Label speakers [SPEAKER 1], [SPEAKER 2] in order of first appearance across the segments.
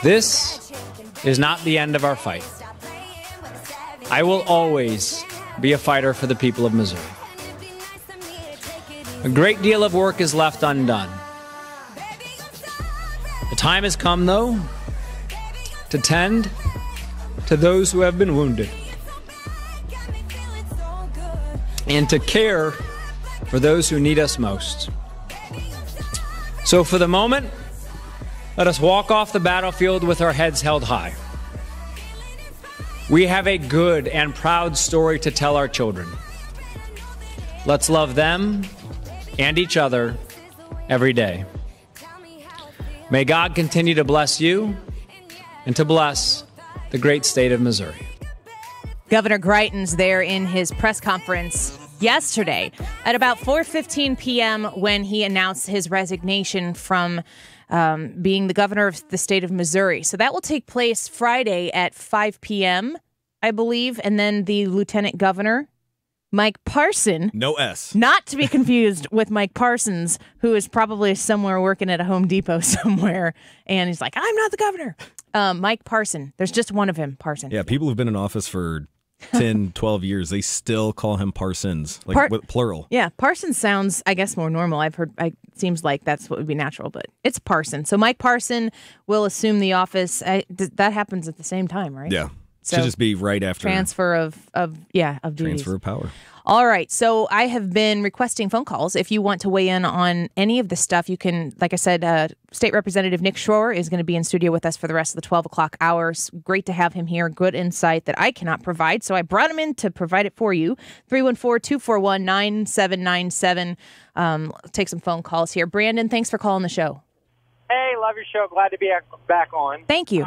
[SPEAKER 1] This is not the end of our fight. I will always be a fighter for the people of Missouri. A great deal of work is left undone. The time has come, though, to tend to those who have been wounded and to care for those who need us most. So for the moment, let us walk off the battlefield with our heads held high. We have a good and proud story to tell our children. Let's love them and each other every day. May God continue to bless you and to bless the great state of Missouri.
[SPEAKER 2] Governor Greitens there in his press conference yesterday at about 4:15 p.m. when he announced his resignation from being the governor of the state of Missouri. So that will take place Friday at 5 p.m., I believe. And then the lieutenant governor, Mike Parson.
[SPEAKER 3] No S.
[SPEAKER 2] Not to be confused with Mike Parsons, who is probably somewhere working at a Home Depot somewhere. And he's like, I'm not the governor. Mike Parson. There's just one of him, Parson.
[SPEAKER 3] Yeah, people who've been in office for 10, 12 years, they still call him Parsons, like with plural.
[SPEAKER 2] Yeah, Parsons sounds, I guess, more normal. I've heard, it seems like that's what would be natural, but it's Parson. So Mike Parson will assume the office. That happens at the same time, right?
[SPEAKER 3] Yeah.
[SPEAKER 2] So
[SPEAKER 3] should just be right after.
[SPEAKER 2] Transfer of duties.
[SPEAKER 3] Transfer of power.
[SPEAKER 2] All right. So I have been requesting phone calls. If you want to weigh in on any of the stuff, you can, like I said, State Representative Nick Schroer is going to be in studio with us for the rest of the 12 o'clock hours. Great to have him here. Good insight that I cannot provide. So I brought him in to provide it for you. 314-241-9797. Take some phone calls here. Brandon, thanks for calling the show.
[SPEAKER 4] Hey, love your show. Glad to be back on.
[SPEAKER 2] Thank you.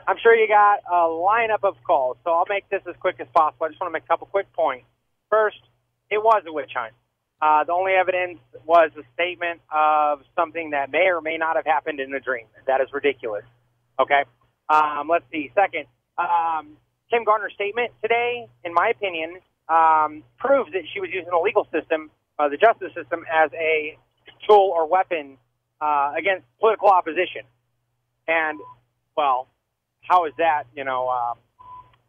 [SPEAKER 4] I'm sure you got a lineup of calls, so I'll make this as quick as possible. I just want to make a couple quick points. First, it was a witch hunt. The only evidence was a statement of something that may or may not have happened in a dream. That is ridiculous. Okay? Let's see. Second, Kim Gardner's statement today, in my opinion, proves that she was using the legal system, the justice system, as a tool or weapon against political opposition. And, well, how is that,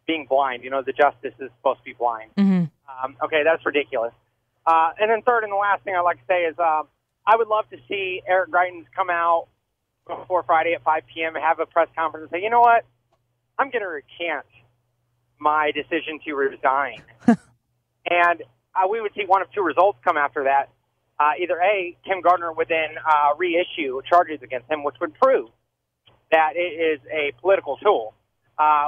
[SPEAKER 4] being blind? The justice is supposed to be blind.
[SPEAKER 2] Mm-hmm.
[SPEAKER 4] Okay, that's ridiculous. And then third and the last thing I'd like to say is I would love to see Eric Greitens come out before Friday at 5 p.m. and have a press conference and say, you know what, I'm going to recant my decision to resign. And we would see one of two results come after that. Either A, Kim Gardner would then reissue charges against him, which would prove that it is a political tool,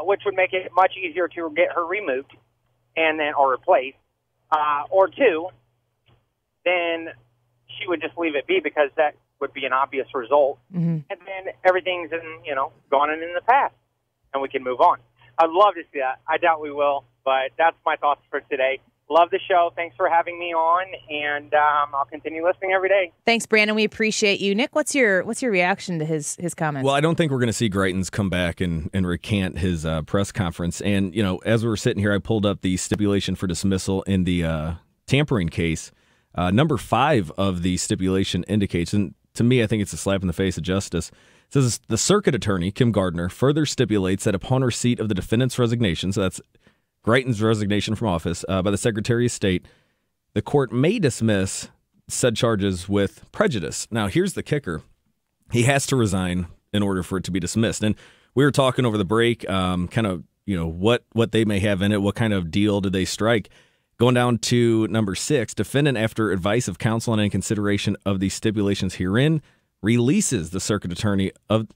[SPEAKER 4] which would make it much easier to get her removed or replaced. Or two, then she would just leave it be because that would be an obvious result.
[SPEAKER 2] Mm-hmm.
[SPEAKER 4] And then everything's gone in the past, and we can move on. I'd love to see that. I doubt we will, but that's my thoughts for today. Love the show. Thanks for having me on, and I'll continue listening every day.
[SPEAKER 2] Thanks, Brandon. We appreciate you. Nick, what's your reaction to his comments?
[SPEAKER 3] Well, I don't think we're going to see Greitens come back and recant his press conference. And, as we were sitting here, I pulled up the stipulation for dismissal in the tampering case. Number 5 of the stipulation indicates, and to me, I think it's a slap in the face of justice. It says the circuit attorney, Kim Gardner, further stipulates that upon receipt of the defendant's resignation, so that's Greitens' resignation from office by the Secretary of State, the court may dismiss said charges with prejudice. Now, here's the kicker. He has to resign in order for it to be dismissed. And we were talking over the break, what they may have in it, what kind of deal did they strike. Going down to number 6, defendant, after advice of counsel and in consideration of the stipulations herein, releases the circuit attorney of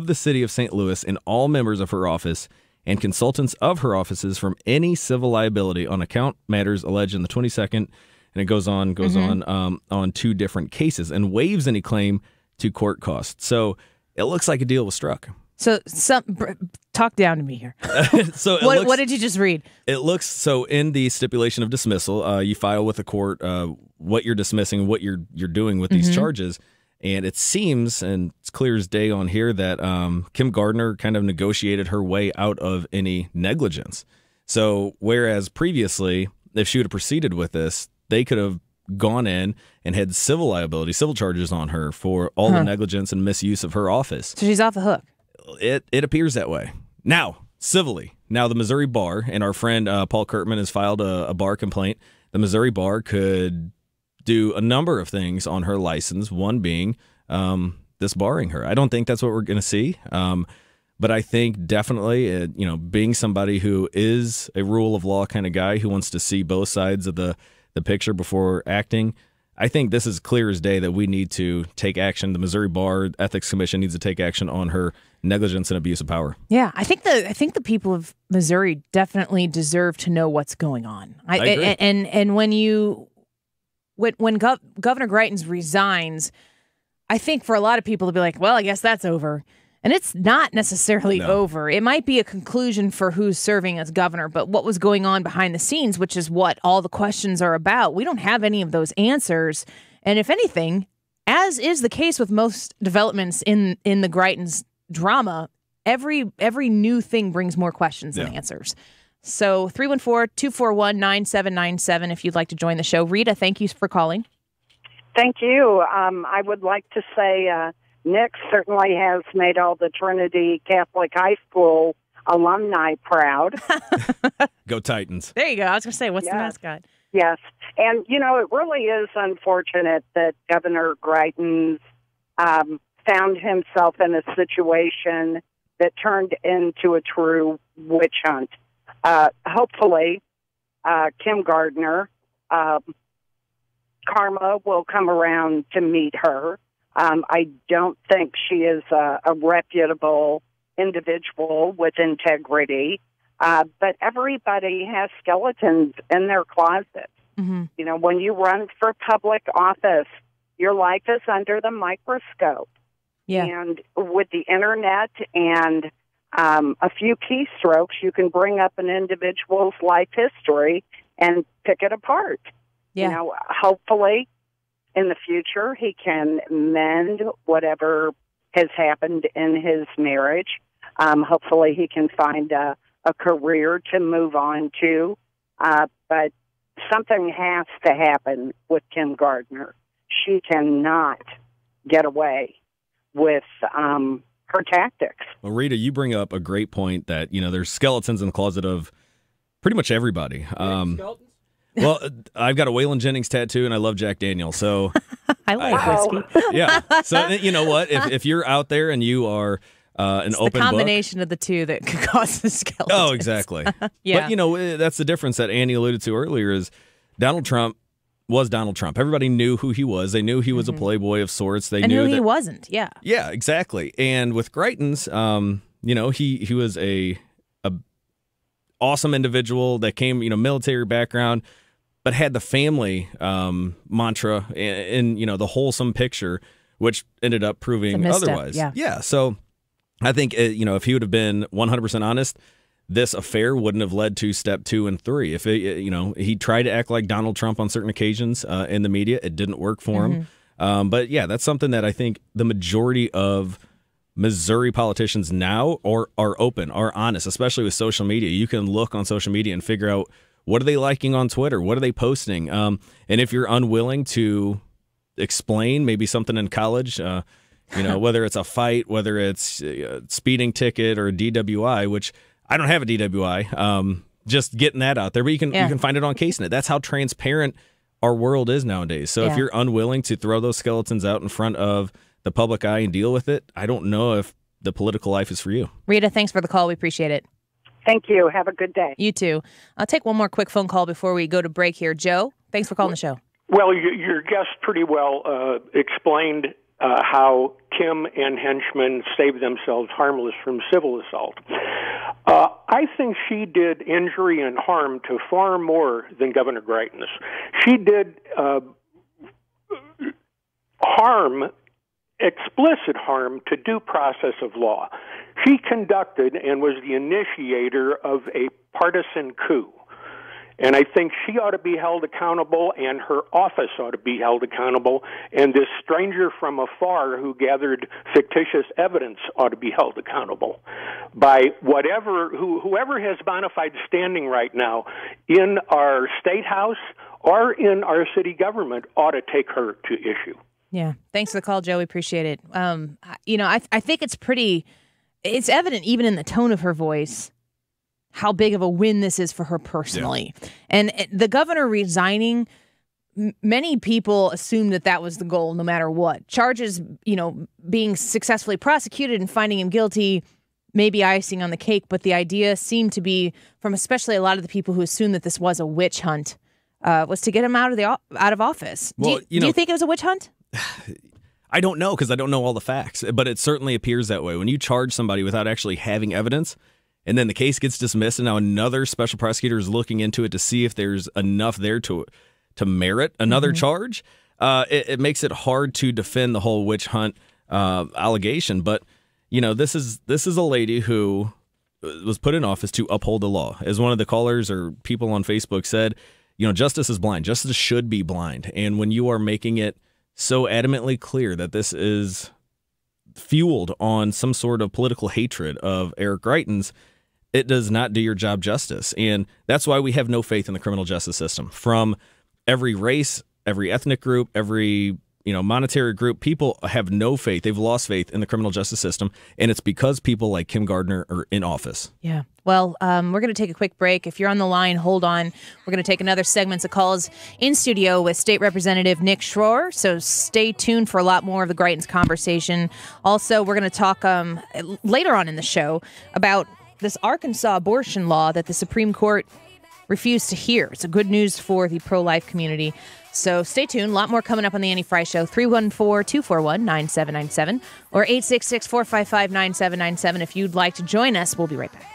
[SPEAKER 3] the city of St. Louis and all members of her office and consultants of her offices from any civil liability on account matters alleged in the 22nd, and it goes on 2 different cases, and waives any claim to court costs. So it looks like a deal was struck.
[SPEAKER 2] So talk down to me here.
[SPEAKER 3] So
[SPEAKER 2] what did you just read? It
[SPEAKER 3] looks so in the stipulation of dismissal, you file with the court what you're dismissing, what you're doing with these charges. And it seems, and it's clear as day on here, that Kim Gardner kind of negotiated her way out of any negligence. So whereas previously, if she would have proceeded with this, they could have gone in and had civil liability, civil charges on her for all the negligence and misuse of her office.
[SPEAKER 2] So she's off the hook.
[SPEAKER 3] It appears that way. Now, civilly. Now, the Missouri Bar, and our friend Paul Kurtman has filed a bar complaint. The Missouri Bar could do a number of things on her license, one being disbarring her. I don't think that's what we're going to see. But I think definitely, being somebody who is a rule of law kind of guy who wants to see both sides of the picture before acting, I think this is clear as day that we need to take action. The Missouri Bar Ethics Commission needs to take action on her negligence and abuse of power.
[SPEAKER 2] Yeah, I think the people of Missouri definitely deserve to know what's going on.
[SPEAKER 3] I agree.
[SPEAKER 2] And when Governor Greitens resigns, I think for a lot of people to be like, well, I guess that's over. And it's not necessarily over. It might be a conclusion for who's serving as governor, but what was going on behind the scenes, which is what all the questions are about, we don't have any of those answers. And if anything, as is the case with most developments in the Greitens drama, every new thing brings more questions than answers. So 314-241-9797 if you'd like to join the show. Rita, thank you for calling.
[SPEAKER 5] Thank you. I would like to say Nick certainly has made all the Trinity Catholic High School alumni proud.
[SPEAKER 3] Go Titans.
[SPEAKER 2] There you go. I was going to say, what's the mascot?
[SPEAKER 5] Yes. And, it really is unfortunate that Governor Greitens found himself in a situation that turned into a true witch hunt. Hopefully, Kim Gardner, karma will come around to meet her. I don't think she is a reputable individual with integrity, but everybody has skeletons in their closet. Mm-hmm. When you run for public office, your life is under the microscope. Yeah. And with the internet and a few keystrokes, you can bring up an individual's life history and pick it apart. Yeah. Hopefully in the future he can mend whatever has happened in his marriage. Hopefully he can find a career to move on to. But something has to happen with Kim Gardner. She cannot get away with her tactics.
[SPEAKER 3] Well, Rita, you bring up a great point that, there's skeletons in the closet of pretty much everybody. Well, I've got a Waylon Jennings tattoo, and I love Jack Daniels, so
[SPEAKER 2] I like whiskey.
[SPEAKER 3] Yeah. So you know what? If you're out there and you are
[SPEAKER 2] it's
[SPEAKER 3] open
[SPEAKER 2] the combination
[SPEAKER 3] book,
[SPEAKER 2] of the two that could cause the skeletons.
[SPEAKER 3] Oh, exactly.
[SPEAKER 2] Yeah.
[SPEAKER 3] But that's the difference that Annie alluded to earlier is Donald Trump was Donald Trump. Everybody knew who he was. They knew he was a playboy of sorts. They knew
[SPEAKER 2] who
[SPEAKER 3] that
[SPEAKER 2] he wasn't. Yeah.
[SPEAKER 3] Yeah, exactly. And with Greitens, he was a awesome individual that came, military background, but had the family mantra and the wholesome picture, which ended up proving otherwise. Yeah. So I think if he would have been 100% honest, this affair wouldn't have led to step 2 and 3. If he tried to act like Donald Trump on certain occasions in the media, it didn't work for him. But yeah, that's something that I think the majority of Missouri politicians now are open, are honest, especially with social media. You can look on social media and figure out what are they liking on Twitter, what are they posting, and if you're unwilling to explain maybe something in college, whether it's a fight, whether it's a speeding ticket or a DWI, which I don't have a DWI, just getting that out there, but you can find it on CaseNet. That's how transparent our world is nowadays. So if you're unwilling to throw those skeletons out in front of the public eye and deal with it, I don't know if the political life is for you.
[SPEAKER 2] Rita, thanks for the call. We appreciate it.
[SPEAKER 5] Thank you. Have a good day.
[SPEAKER 2] You too. I'll take one more quick phone call before we go to break here. Joe, thanks for calling the show.
[SPEAKER 6] Well, your guest pretty well explained how Kim and henchmen saved themselves harmless from civil assault. I think she did injury and harm to far more than Governor Greitens. She did harm, explicit harm, to due process of law. She conducted and was the initiator of a partisan coup. And I think she ought to be held accountable, and her office ought to be held accountable, and this stranger from afar who gathered fictitious evidence ought to be held accountable by whoever has bona fide standing right now in our state house or in our city government ought to take her to issue.
[SPEAKER 2] Yeah. Thanks for the call, Joe. We appreciate it. I think it's evident even in the tone of her voice how big of a win this is for her personally. Yeah. And the governor resigning, many people assumed that was the goal no matter what. Charges, being successfully prosecuted and finding him guilty may be icing on the cake, but the idea seemed to be, from especially a lot of the people who assumed that this was a witch hunt, was to get him out of office.
[SPEAKER 3] Well,
[SPEAKER 2] do you think it was a witch hunt?
[SPEAKER 3] I don't know, because I don't know all the facts, but it certainly appears that way. When you charge somebody without actually having evidence, and then the case gets dismissed, and now another special prosecutor is looking into it to see if there's enough there to merit another charge, it makes it hard to defend the whole witch hunt allegation. But this is a lady who was put in office to uphold the law. As one of the callers or people on Facebook said, justice is blind. Justice should be blind. And when you are making it so adamantly clear that this is fueled on some sort of political hatred of Eric Greitens, it does not do your job justice. And that's why we have no faith in the criminal justice system. From every race, every ethnic group, every monetary group, people have no faith. They've lost faith in the criminal justice system, and it's because people like Kim Gardner are in office.
[SPEAKER 2] Yeah. Well, we're going to take a quick break. If you're on the line, hold on. We're going to take another segment of calls in studio with State Representative Nick Schroer, so stay tuned for a lot more of the Greitens conversation. Also, we're going to talk later on in the show about this Arkansas abortion law that the Supreme Court refused to hear. It's a good news for the pro-life community. So stay tuned. A lot more coming up on the Annie Fry Show. 314-241-9797 or 866-455-9797. If you'd like to join us, we'll be right back.